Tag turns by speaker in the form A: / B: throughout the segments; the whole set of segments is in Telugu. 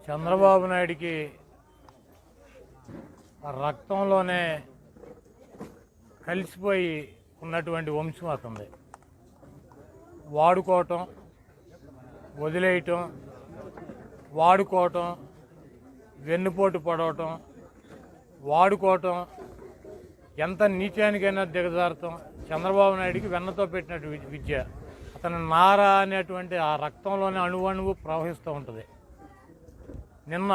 A: చంద్రబాబు నాయుడికి రక్తంలోనే కలిసిపోయి ఉన్నటువంటి వంశం అతనిది. వాడుకోవటం, వదిలేయటం, వాడుకోవటం, వెన్నుపోటు పడవటం, వాడుకోవటం, ఎంత నీచానికైనా దిగజారటం చంద్రబాబు నాయుడికి వెన్నతో పెట్టినట్టు విద్య. అతను నార అనేటువంటి ఆ రక్తంలోనే అణువణువు ప్రవహిస్తూ ఉంటుంది. నిన్న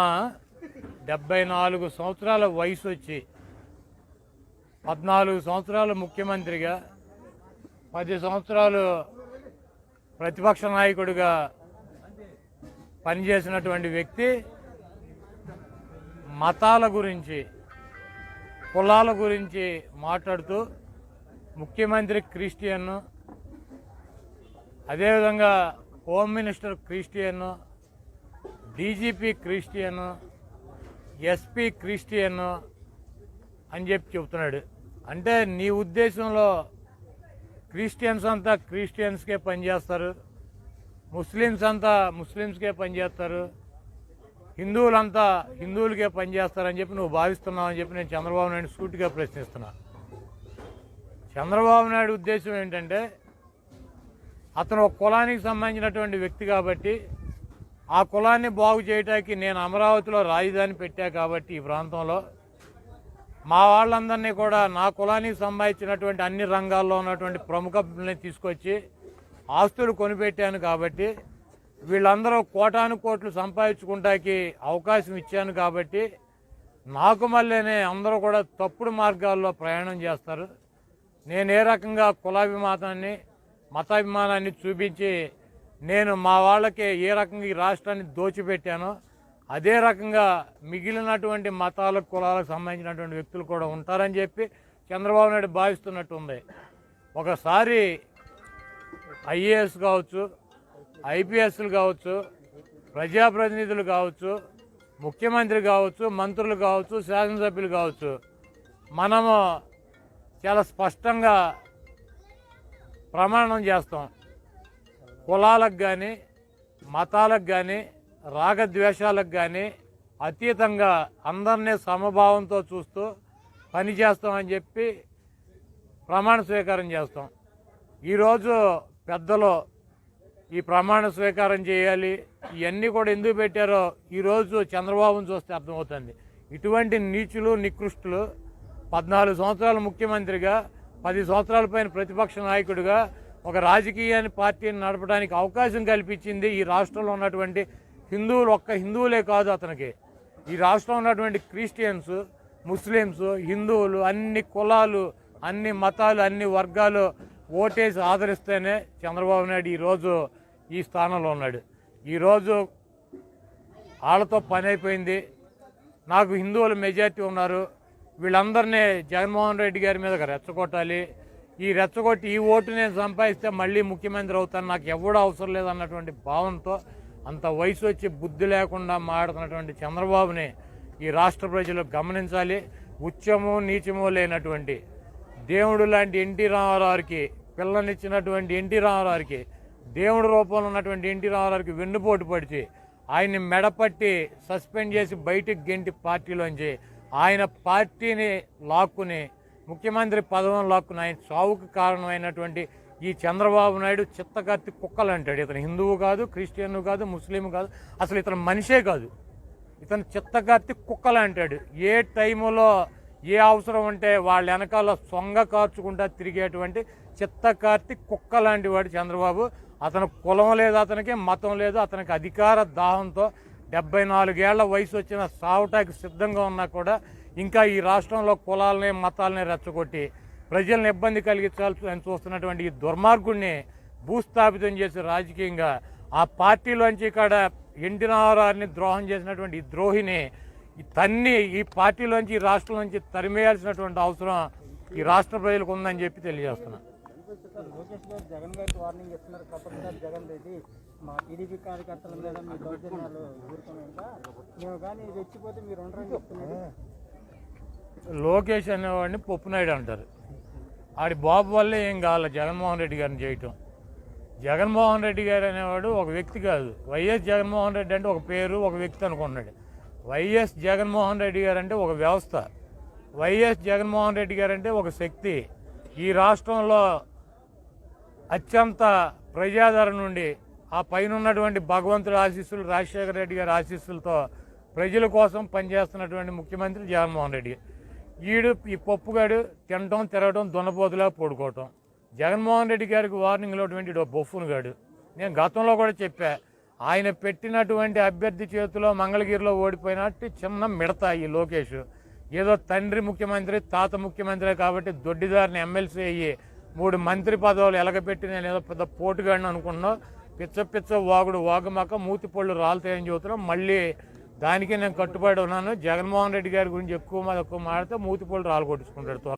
A: 74 సంవత్సరాల వయసు వచ్చి 14 సంవత్సరాలు ముఖ్యమంత్రిగా, 10 సంవత్సరాలు ప్రతిపక్ష నాయకుడిగా పనిచేసినటువంటి వ్యక్తి మతాల గురించి, కులాల గురించి మాట్లాడుతూ ముఖ్యమంత్రి క్రిస్టియన్, అదేవిధంగా home minister Christian, DGP Christian, SP Christian అని చెప్పి చెబుతున్నాడు. అంటే నీ ఉద్దేశంలో క్రిస్టియన్స్ అంతా క్రిస్టియన్స్కే పనిచేస్తారు, ముస్లిమ్స్ అంతా ముస్లిమ్స్కే పనిచేస్తారు, హిందువులంతా హిందువులకే పనిచేస్తారని చెప్పి నువ్వు భావిస్తున్నావు అని చెప్పి నేను చంద్రబాబు నాయుడు సూటిగా ప్రశ్నిస్తున్నా. చంద్రబాబు నాయుడు ఉద్దేశం ఏంటంటే అతను ఒక కులానికి సంబంధించినటువంటి వ్యక్తి కాబట్టి ఆ కులాన్ని బాగు చేయడానికి నేను అమరావతిలో రాజధాని పెట్టా కాబట్టి ఈ ప్రాంతంలో మా వాళ్ళందరినీ కూడా నా కులానికి సంబంధించినటువంటి అన్ని రంగాల్లో ఉన్నటువంటి ప్రముఖుల్ని తీసుకొచ్చి ఆస్తులు కొనిపెట్టాను కాబట్టి వీళ్ళందరూ కోటాను కోట్లు సంపాదించుకుంటానికి అవకాశం ఇచ్చాను కాబట్టి నాకు మళ్ళీనే అందరూ కూడా తప్పుడు మార్గాల్లో ప్రయాణం చేస్తారు. నేను ఏ రకంగా కులాభిమానాన్ని, మతాభిమానాన్ని చూపించి నేను మా వాళ్ళకి ఏ రకంగా ఈ రాష్ట్రాన్ని దోచిపెట్టానో అదే రకంగా మిగిలినటువంటి మతాలకు, కులాలకు సంబంధించినటువంటి వ్యక్తులు కూడా ఉంటారని చెప్పి చంద్రబాబు నాయుడు భావిస్తున్నట్టు ఉంది. ఒకసారి ఐఏఎస్ కావచ్చు, ఐపీఎస్లు కావచ్చు, ప్రజాప్రతినిధులు కావచ్చు, ముఖ్యమంత్రి కావచ్చు, మంత్రులు కావచ్చు, శాసనసభ్యులు కావచ్చు, మనము చాలా స్పష్టంగా ప్రమాణం చేస్తాం. కులాలకు కానీ, మతాలకు కానీ, రాగద్వేషాలకు కానీ అతీతంగా అందరినీ సమభావంతో చూస్తూ పనిచేస్తామని చెప్పి ప్రమాణ స్వీకారం చేస్తాం. ఈరోజు పెద్దలు ఈ ప్రమాణ స్వీకారం చేయాలి, ఇవన్నీ కూడా ఎందుకు పెట్టారో ఈరోజు చంద్రబాబును చూస్తే అర్థమవుతుంది. ఇటువంటి నీచులు, నికృష్టులు 14 సంవత్సరాలు ముఖ్యమంత్రిగా, 10 సంవత్సరాల పైన ప్రతిపక్ష నాయకుడిగా ఒక రాజకీయాన్ని, పార్టీని నడపడానికి అవకాశం కల్పించింది ఈ రాష్ట్రంలో ఉన్నటువంటి హిందువులు. ఒక్క హిందువులే కాదు, అతనికి ఈ రాష్ట్రంలో ఉన్నటువంటి క్రిస్టియన్స్, ముస్లిమ్స్, హిందువులు, అన్ని కులాలు, అన్ని మతాలు, అన్ని వర్గాలు ఓటేసి ఆదరిస్తేనే చంద్రబాబు నాయుడు ఈరోజు ఈ స్థానంలో ఉన్నాడు. ఈరోజు వాళ్ళతో పని అయిపోయింది. నాకు హిందువులు మెజారిటీ ఉన్నారు, వీళ్ళందరినీ జగన్మోహన్ రెడ్డి గారి మీద రెచ్చగొట్టాలి, ఈ రెచ్చగొట్టి ఈ ఓటు నేను సంపాదిస్తే మళ్ళీ ముఖ్యమంత్రి అవుతాను, నాకు ఎవడూ అవసరం లేదన్నటువంటి భావంతో అంత వయసు వచ్చి బుద్ధి లేకుండా మాడుతున్నటువంటి చంద్రబాబుని ఈ రాష్ట్ర ప్రజలు గమనించాలి. ఉచ్చము నీచము లేనటువంటి దేవుడు లాంటి ఎన్టీ రామారావుకి, పిల్లనిచ్చినటువంటి ఎన్టీ రామారావుకి, దేవుడు రూపంలో ఉన్నటువంటి ఎన్టీ రామారావుకి వెన్నుపోటు పడిచి ఆయన్ని మెడపట్టి సస్పెండ్ చేసి బయటికి గెంటి పార్టీలోంచి ఆయన పార్టీని లాక్కుని ముఖ్యమంత్రి పదవిని లాక్కుని ఆయన చావుకు కారణమైనటువంటి ఈ చంద్రబాబు నాయుడు చిత్తకత్తి కుక్కలు అంటాడు. ఇతను హిందువు కాదు, క్రిస్టియన్ కాదు, ముస్లిం కాదు, అసలు ఇతను మనిషే కాదు. ఇతను చిత్తకత్తి కుక్కలు అంటాడు. ఏ టైములో ఏ అవసరం ఉంటే వాళ్ళ వెనకాల సొంగ కార్చుకుంటా తిరిగేటువంటి చిత్తకార్తి కుక్క లాంటి వాడు చంద్రబాబు. అతను కులం లేదు, అతనికి మతం లేదు, అతనికి అధికార దాహంతో 74 ఏళ్ల వయసు వచ్చిన సావటానికి సిద్ధంగా ఉన్నా కూడా ఇంకా ఈ రాష్ట్రంలో కులాలని, మతాలని రెచ్చగొట్టి ప్రజలను ఇబ్బంది కలిగించాలని చూస్తున్నటువంటి ఈ దుర్మార్గుడిని భూస్థాపితం చేసి రాజకీయంగా ఆ పార్టీలోంచి ఇక్కడ ఎన్టీ రామారావుని ద్రోహం చేసినటువంటి ఈ ద్రోహిని తన్ని ఈ పార్టీలోంచి, ఈ రాష్ట్రం నుంచి తరిమేయాల్సినటువంటి అవసరం ఈ రాష్ట్ర ప్రజలకు ఉందని చెప్పి తెలియజేస్తున్నా. లోకేష్ అనేవాడిని పప్పునాయుడు అంటారు. ఆడి బాబు వల్లే ఏం కావాలి జగన్మోహన్ రెడ్డి గారిని చేయటం. జగన్మోహన్ రెడ్డి గారు అనేవాడు ఒక వ్యక్తి కాదు. వైఎస్ జగన్మోహన్ రెడ్డి అంటే ఒక పేరు, ఒక వ్యక్తి అనుకున్నాడు. వైఎస్ జగన్మోహన్ రెడ్డి గారు అంటే ఒక వ్యవస్థ. వైఎస్ జగన్మోహన్ రెడ్డి గారు అంటే ఒక శక్తి. ఈ రాష్ట్రంలో అత్యంత ప్రజాదరణ నుండి ఆ పైన ఉన్నటువంటి భగవంతుడి ఆశీస్సులు, రాజశేఖర రెడ్డి గారి ఆశీస్సులతో ప్రజల కోసం పనిచేస్తున్నటువంటి ముఖ్యమంత్రి జగన్మోహన్ రెడ్డి. ఈడు ఈ పప్పుగాడు తినటం, తిరగటం, దున్నపోతులా పడుకోవటం. జగన్మోహన్ రెడ్డి గారికి వార్నింగ్ ఇవ్వటువంటి బొఫ్ఫును గాడు. నేను గతంలో కూడా చెప్పా, ఆయన పెట్టినటువంటి అభ్యర్థి చేతిలో మంగళగిరిలో ఓడిపోయినట్టు చిన్న మిడత ఈ లోకేష్. ఏదో తండ్రి ముఖ్యమంత్రి, తాత ముఖ్యమంత్రి కాబట్టి దొడ్డిదారిని ఎమ్మెల్సీ అయ్యి 3 మంత్రి పదవులు ఎలగపెట్టి నేను ఏదో పెద్ద పోటుగాడిని అనుకున్నా. పిచ్చ వాగుమాక మూతి పళ్ళు రాలుతాయని చెబుతున్నాం. మళ్ళీ దానికి నేను కట్టుబడి ఉన్నాను. జగన్మోహన్ రెడ్డి గారి గురించి ఎక్కువ మాట్లాడితే మూతి పళ్ళు రాలు కొట్టించుకుంటాడు.